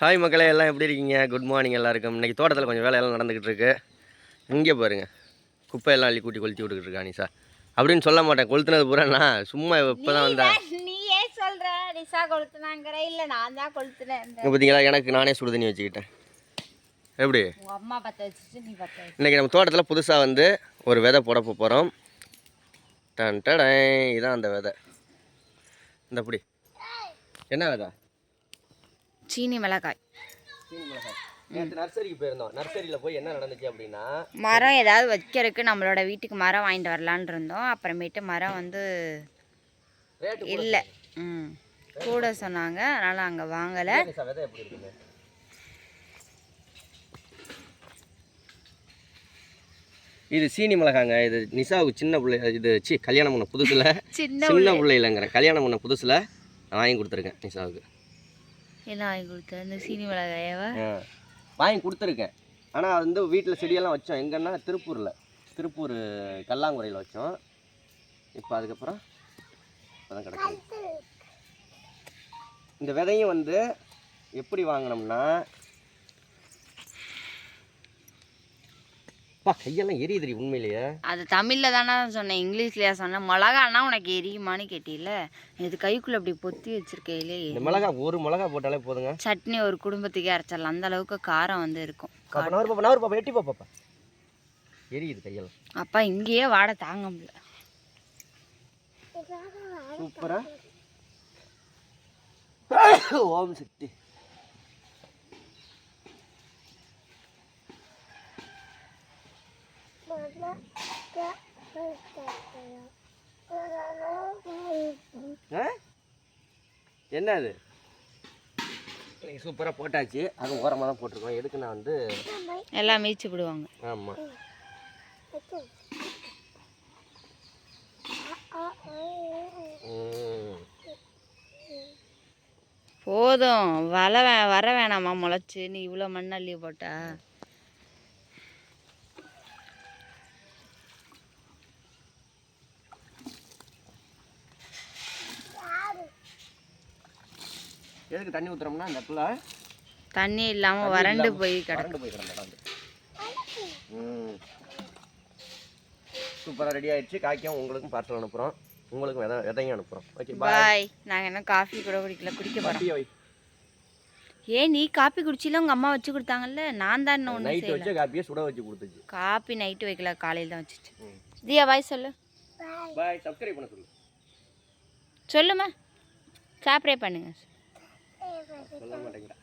Hi மக்களே, எல்லாம் எப்படி இருக்கீங்க? குட் மார்னிங் எல்லாருக்கும். இன்றைக்கி தோட்டத்தில் கொஞ்சம் வேலையெல்லாம் நடந்துக்கிட்டு இருக்கு. இங்கே பாருங்கள், குப்பையெல்லாம் அள்ளி கூட்டி கொளுத்தி விட்டுக்கிட்டு இருக்கா நிஷா. அப்படின்னு சொல்ல மாட்டேன், கொளுத்துனது பூரா நான் சும்மா இப்போ தான் வந்தேன். நீயே சொல்கிற நிஷா கொளுத்துனாங்கிற, இல்லை நான் தான் கொளுத்துனேன். பார்த்தீங்களா, எனக்கு நானே சுடு தண்ணி வச்சுக்கிட்டேன். எப்படி உங்கள் அம்மா பற்ற வச்சுட்டு நீ பற்ற வச்சு. இன்றைக்கி நம்ம தோட்டத்தில் புதுசாக வந்து ஒரு விதை போட போகிறோம். இதான் அந்த விதை. இந்த அப்படி என்ன விதை? சீனி மிளகாய். நேற்று நர்சரிக்கு போயிருந்தோம். நர்சரியில் போய் என்ன நடந்துச்சு அப்படின்னா, மரம் ஏதாவது வைக்கிறதுக்கு நம்மளோட வீட்டுக்கு மரம் வாங்கிட்டு வரலான் இருந்தோம். அப்புறமேட்டு மரம் வந்து இல்லை, கூட சொன்னாங்க, அதனால் அங்கே வாங்கலை. விதை எப்படி இருக்குங்க? இது சீனி மிளகாங்க. இது நிஷாவுக்கு சின்ன பிள்ளை, இது கல்யாணம் பண்ண புதுசில் சின்ன பிள்ளைலங்கிறேன், கல்யாணம் பண்ண புதுசில் வாங்கி கொடுத்துருக்கேன் நிஷாவுக்கு. என்ன வாங்கி கொடுத்தேன்? இந்த சீனி மிளகாயவா வாங்கி கொடுத்துருக்கேன். ஆனால் அது வந்து வீட்டில் செடியெல்லாம் வச்சோம். எங்கன்னா திருப்பூர் கல்லாங்குறையில் வச்சோம். இப்போ அதுக்கப்புறம் இப்போதான் கிடக்குது. இந்த விதையும் வந்து எப்படி வாங்கினோம்னா, கையெல்லாம் எரியுது உண்மையிலேயே. அது தமிழில் தானே சொன்னேன், இங்கிலீஷ்லையா சொன்னேன்? மிளகானா உனக்கு எரியுமான்னு கேட்டில, இது கைக்குள்ளே அப்படி பொத்தி வச்சிருக்கையிலே. இந்த மிளகா ஒரு மிளகா போட்டாலே போதுங்க, சட்னி ஒரு குடும்பத்துக்கே அரைச்சிடலாம். அந்த அளவுக்கு காரம் வந்து இருக்கும். எட்டி பாப்பா, எரியுது கையெல்லாம். அப்பா இங்கேயே வாடை தாங்க முடியல. சூப்பரா. ஓம் சக்தி. என்ன அது? இன்னைக்கு சூப்பராக போட்டாச்சு. அது ஓரமாக தான் போட்டிருக்கோம். எதுக்கு நான் வந்து எல்லாம் மீச்சு விடுவாங்க. ஆமாம். போதும், வர வேணாமா முளைச்சு? நீ இவ்வளோ மண்ணள்ளி போட்டா எதுக்கு தண்ணி ஊற்றுறோம்னா, அந்த இடத்துல தண்ணி இல்லாமல் வறண்டு போய் கிடந்து. சூப்பராக ரெடி ஆகிடுச்சு. காய்க்கும் உங்களுக்கும் பார்சல் அனுப்புகிறோம், உங்களுக்கும் விதையும் அனுப்புகிறோம். Okay bye. நாங்கள் என்ன காஃபி கூட குடிக்க போகிறோம். ஏன் நீ காப்பி குடிச்சில? உங்கள் அம்மா வச்சு கொடுத்தாங்கல்ல, நான் தான் இன்னும் நைட்டு வச்சு காப்பியை சுட வச்சு கொடுத்துச்சு. காப்பி நைட்டு வைக்கல, காலையில் தான் வச்சுச்சு. தியா பாய் சொல்லு. பாய். சப்ஸ்கிரைப் பண்ண சொல்லு. சொல்லுமா, சாப்பிட்ரே பண்ணுங்க. சொல்ல மாட்டேங்கிறா.